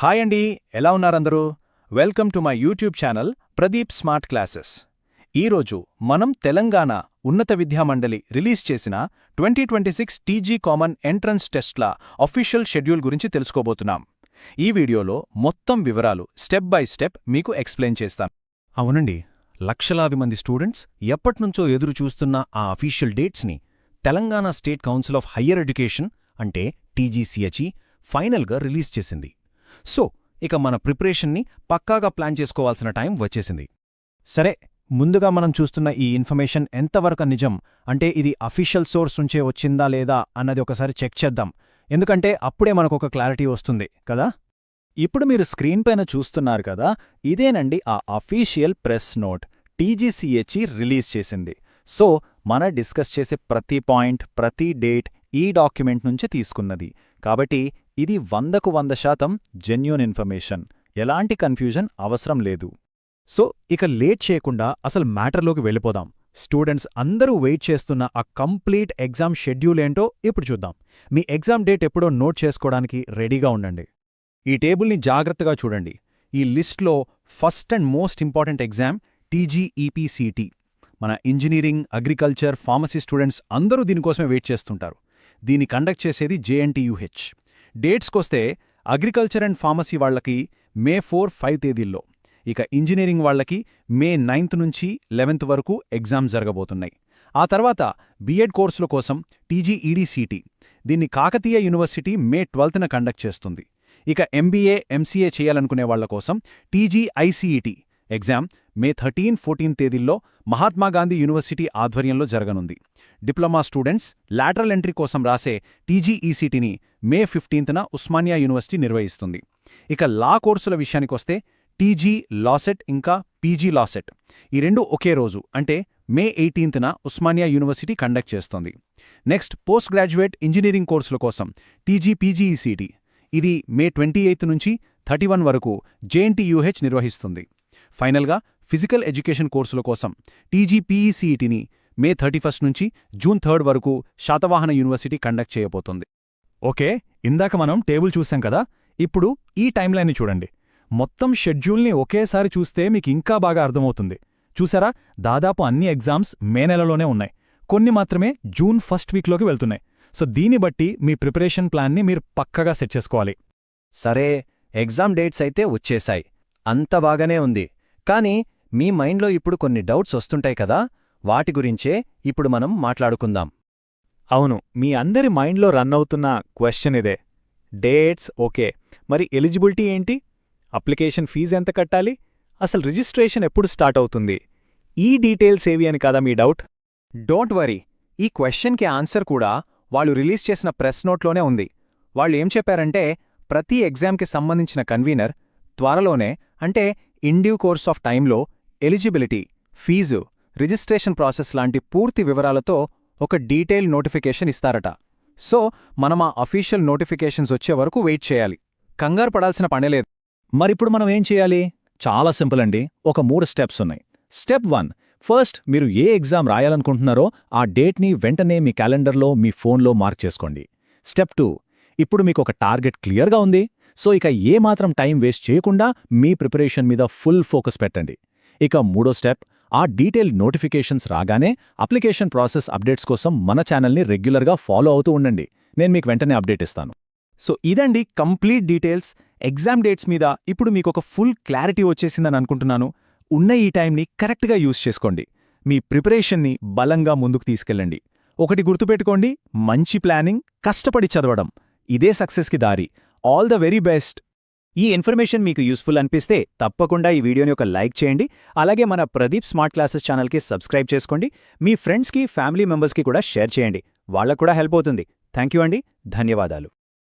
Hi అండి, ఎలా ఉన్నారందరూ? Welcome to my YouTube channel Pradeep smart classes. ఈరోజు మనం తెలంగాణ ఉన్నత విద్యామండలి రిలీజ్ చేసిన 2026 టీజీ కామన్ ఎంట్రన్స్ టెస్ట్ల అఫీషియల్ షెడ్యూల్ గురించి తెలుసుకోబోతున్నాం. ఈ వీడియోలో మొత్తం వివరాలు స్టెప్ బై స్టెప్ మీకు ఎక్స్ప్లెయిన్ చేస్తాను. అవునండి, లక్షలాది మంది స్టూడెంట్స్ ఎప్పట్నుంచో ఎదురుచూస్తున్న ఆ అఫీషియల్ డేట్స్ని Telangana state council of higher education అంటే టీజీసీహెచ్ఈ ఫైనల్గా రిలీజ్ చేసింది. సో ఇక మన ప్రిపరేషన్ని పక్కాగా ప్లాన్ చేసుకోవాల్సిన టైం వచ్చేసింది. సరే, ముందుగా మనం చూస్తున్న ఈ ఇన్ఫర్మేషన్ ఎంతవరకు నిజం, అంటే ఇది అఫీషియల్ సోర్స్ నుంచే వచ్చిందా లేదా అన్నది ఒకసారి చెక్ చేద్దాం. ఎందుకంటే అప్పుడే మనకొక క్లారిటీ వస్తుంది కదా. ఇప్పుడు మీరు స్క్రీన్ పైన చూస్తున్నారు కదా, ఇదేనండి ఆ official press note TGCHE release చేసింది. సో మన డిస్కస్ చేసే ప్రతి పాయింట్, ప్రతి డేట్ ఈ డాక్యుమెంట్ నుంచే తీసుకున్నది. కాబట్టి ఇది 100% జెన్యూన్ ఇన్ఫర్మేషన్, ఎలాంటి కన్ఫ్యూజన్ అవసరం లేదు. సో ఇక లేట్ చేయకుండా అసలు మ్యాటర్లోకి వెళ్ళిపోదాం. స్టూడెంట్స్ అందరూ వెయిట్ చేస్తున్న ఆ కంప్లీట్ ఎగ్జామ్ షెడ్యూల్ ఏంటో ఇప్పుడు చూద్దాం. మీ ఎగ్జామ్ డేట్ ఎప్పుడో నోట్ చేసుకోవడానికి రెడీగా ఉండండి. ఈ టేబుల్ని జాగ్రత్తగా చూడండి. ఈ లిస్ట్లో first and most important exam TGEPCET. మన ఇంజనీరింగ్, అగ్రికల్చర్, ఫార్మసీ స్టూడెంట్స్ అందరూ దీనికోసమే వెయిట్ చేస్తుంటారు. దీన్ని కండక్ట్ చేసేది జేఎన్టీయూహెచ్. డేట్స్కొస్తే అగ్రికల్చర్ అండ్ ఫార్మసీ వాళ్లకి మే 4-5 తేదీల్లో, ఇక ఇంజనీరింగ్ వాళ్లకి మే 9 నుంచి 11 వరకు ఎగ్జామ్ జరగబోతున్నాయి. ఆ తర్వాత బీఎడ్ కోర్సుల కోసం టీజీఈడీసీటీ, దీన్ని కాకతీయ యూనివర్సిటీ మే 12న కండక్ట్ చేస్తుంది. ఇక ఎంబీఏ, ఎంసీఏ చేయాలనుకునే వాళ్ల కోసం టీజీఐసీఈటీ ఎగ్జామ్ మే 13-14 తేదీల్లో మహాత్మాగాంధీ యూనివర్సిటీ ఆధ్వర్యంలో జరగనుంది. డిప్లొమా స్టూడెంట్స్ లాటరల్ ఎంట్రీ కోసం రాసే టీజీఈసీటీని మే 15న ఉస్మానియా యూనివర్సిటీ నిర్వహిస్తుంది. ఇక లా కోర్సుల విషయానికొస్తే టీజీ లాసెట్ ఇంకా పీజీ లాసెట్, ఈ రెండు ఒకే రోజు అంటే మే 18న ఉస్మానియా యూనివర్సిటీ కండక్ట్ చేస్తోంది. నెక్స్ట్ పోస్ట్ గ్రాడ్యుయేట్ ఇంజనీరింగ్ కోర్సుల కోసం టీజీపీజీఈసీటీ, ఇది మే 28 నుంచి 31 వరకు జేఎన్టీయూహెచ్ నిర్వహిస్తుంది. ఫైనల్గా ఫిజికల్ ఎడ్యుకేషన్ కోర్సుల కోసం టీజీపీఈసీఈటీని మే 31 నుంచి జూన్ 3 వరకు శాతవాహన యూనివర్సిటీ కండక్ట్ చేయబోతోంది. ఓకే, ఇందాక మనం టేబుల్ చూసాం కదా, ఇప్పుడు ఈ టైంలైన్ని చూడండి. మొత్తం షెడ్యూల్ని ఒకేసారి చూస్తే మీకు ఇంకా బాగా అర్థమవుతుంది. చూసారా, దాదాపు అన్ని ఎగ్జామ్స్ మే నెలలోనే ఉన్నాయి, కొన్ని మాత్రమే జూన్ ఫస్ట్ వీక్లోకి వెళ్తున్నాయి. సో దీన్ని బట్టి మీ ప్రిపరేషన్ ప్లాన్ని మీరు పక్కగా సెట్ చేసుకోవాలి. సరే, ఎగ్జామ్ డేట్స్ అయితే వచ్చేశాయి, అంత బాగానే ఉంది. కానీ మీ మైండ్లో ఇప్పుడు కొన్ని డౌట్స్ వస్తుంటాయి కదా, వాటి గురించే ఇప్పుడు మనం మాట్లాడుకుందాం. అవును, మీ అందరి మైండ్లో రన్ అవుతున్న క్వశ్చన్ ఇదే. డేట్స్ ఓకే, మరి ఎలిజిబిలిటీ ఏంటి? అప్లికేషన్ ఫీజు ఎంత కట్టాలి? అసలు రిజిస్ట్రేషన్ ఎప్పుడు స్టార్ట్ అవుతుంది? ఈ డీటెయిల్స్ ఏవి అని కదా మీ డౌట్? డోంట్ వరీ, ఈ క్వశ్చన్కి ఆన్సర్ కూడా వాళ్ళు రిలీజ్ చేసిన ప్రెస్ నోట్లోనే ఉంది. వాళ్ళు ఏం చెప్పారంటే, ప్రతి ఎగ్జామ్కి సంబంధించిన కన్వీనర్ త్వరలోనే, అంటే ఇన్ డ్యూ కోర్స్ ఆఫ్ టైంలో ఎలిజిబిలిటీ, ఫీజు, రిజిస్ట్రేషన్ ప్రాసెస్ లాంటి పూర్తి వివరాలతో ఒక డీటెయిల్ నోటిఫికేషన్ ఇస్తారట. సో మనం ఆ అఫీషియల్ నోటిఫికేషన్స్ వచ్చే వరకు వెయిట్ చేయాలి, కంగారు పడాల్సిన పనిలేదు. మరిప్పుడు మనం ఏం చేయాలి? చాలా సింపుల్ అండి, ఒక 3 స్టెప్స్ ఉన్నాయి. స్టెప్ 1, ఫస్ట్ మీరు ఏ ఎగ్జామ్ రాయాలనుకుంటున్నారో ఆ డేట్ని వెంటనే మీ క్యాలెండర్లో, మీ ఫోన్లో మార్క్ చేసుకోండి. స్టెప్ 2, ఇప్పుడు మీకు ఒక టార్గెట్ క్లియర్గా ఉంది, సో ఇక ఏమాత్రం టైం వేస్ట్ చేయకుండా మీ ప్రిపరేషన్ మీద ఫుల్ ఫోకస్ పెట్టండి. ఇక 3వ స్టెప్, ఆ డీటెయిల్ నోటిఫికేషన్స్ రాగానే అప్లికేషన్ ప్రాసెస్ అప్డేట్స్ కోసం మన ఛానల్ని రెగ్యులర్గా ఫాలో అవుతూ ఉండండి. నేను మీకు వెంటనే అప్డేట్ ఇస్తాను. సో ఇదండి కంప్లీట్ డీటెయిల్స్. ఎగ్జామ్ డేట్స్ మీద ఇప్పుడు మీకొక ఫుల్ క్లారిటీ వచ్చేసిందని అనుకుంటున్నాను. ఉన్న ఈ టైంని కరెక్ట్గా యూజ్ చేసుకోండి, మీ ప్రిపరేషన్ని బలంగా ముందుకు తీసుకెళ్ళండి. ఒకటి గుర్తుపెట్టుకోండి, మంచి ప్లానింగ్, కష్టపడి చదవడం, ఇదే సక్సెస్కి దారి. All the very best. ఈ ఇన్ఫర్మేషన్ మీకు యూస్ఫుల్ అనిపిస్తే తప్పకుండా ఈ వీడియోని ఒక లైక్ చేయండి. అలాగే మన ప్రదీప్ స్మార్ట్ క్లాసెస్ ఛానల్కి సబ్స్క్రైబ్ చేసుకోండి. మీ ఫ్రెండ్స్కి, ఫ్యామిలీ మెంబర్స్కి కూడా షేర్ చేయండి, వాళ్ళకు కూడా హెల్ప్ అవుతుంది. థ్యాంక్ యూ అండి, ధన్యవాదాలు.